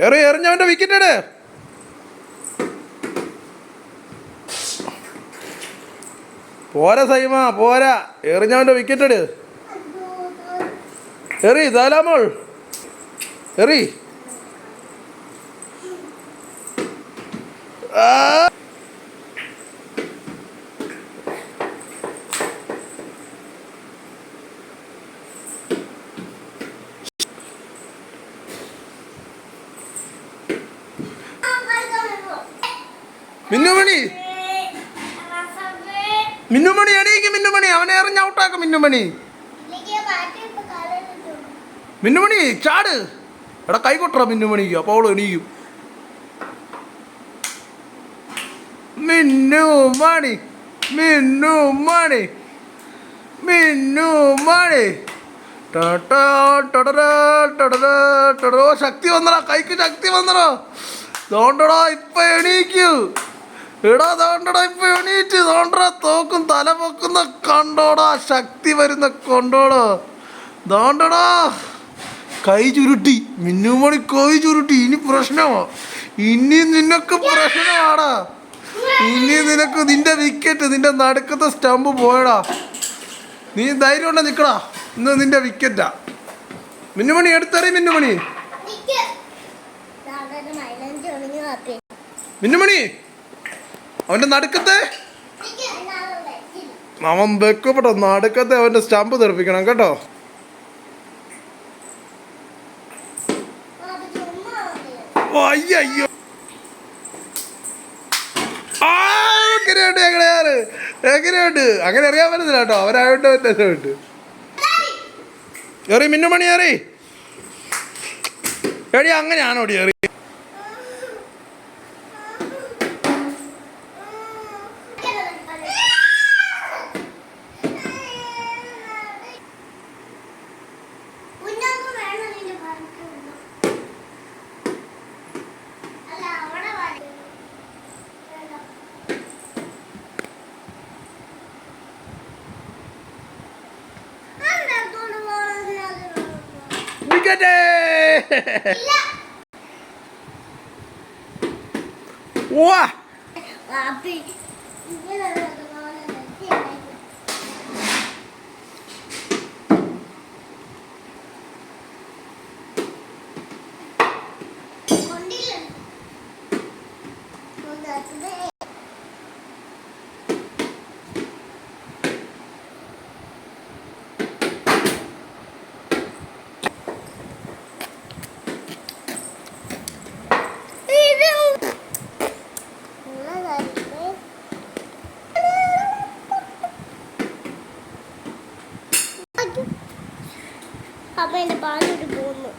എറിഞ്ഞവന്റെ wicket ഇട്. പോരാ സൈമ, പോരാ. എറിഞ്ഞവന്റെ wicket ഇട്. എറി ദാലാമോൾ, എറി. മിന്നുമണി, മിന്നുമണി എണീക്ക്. മിന്നുമണി അവനെ എറിഞ്ഞ് ഔട്ടാക്കും. മിന്നുമണി, മിന്നുമണി ചാട്. എടാ കൈ കൊട്ടറ മിന്നുമണിക്ക്, അപ്പോൾ അവള് എണീക്കും. മിന്നുമണി, മിന്നുമണി, മിന്നുമണി. ശക്തി വന്നടാ, കൈക്ക് ശക്തി വന്നടാ. തോണ്ടടാ ഇപ്പൊ എണീക്കൂ. എടാ തോണ്ടടാ ഇപ്പൊ എണീറ്റ്. തോണ്ടടാ തോക്കും തല പൊക്കുന്ന കണ്ടോടാ. ശക്തി വരുന്ന കൊണ്ടോടാ. തോണ്ടടാ കൈ ചുരുട്ടി. മിന്നുമണി കൈ ചുരുട്ടി. ഇനി പ്രശ്നമാ. ഇനി നിനക്ക് പ്രശ്നമാടാ. ഇനി നിനക്ക് നിന്റെ വിക്കറ്റ്, നിന്റെ നടുക്കത്തെ സ്റ്റമ്പ് പോയടാ. നീ ധൈര്യം ഉണ്ടെ നിക്കടാ. ഇന്ന് നിന്റെ വിക്കറ്റാ. മിന്നുമണി എടുത്തറി. മിന്നുമണി, മിന്നുമണി അവന്റെ നടുക്കത്തെ, അവൻ വെക്കപ്പെട്ട നടുക്കത്തെ അവന്റെ സ്റ്റമ്പ് തെറിപ്പിക്കണം കേട്ടോ. അയ്യോ എങ്ങനെയുണ്ട്? അങ്ങനെ അറിയാൻ പറ്റുന്നില്ല കേട്ടോ. അവരായോണ്ട് പറ്റുന്നുണ്ട്. എറി മിന്നുമണി, എറി. എടി അങ്ങനെയാണോ എറി? വാ അപ്പൊ എന്റെ പാലിട്ട് പോകുന്നു.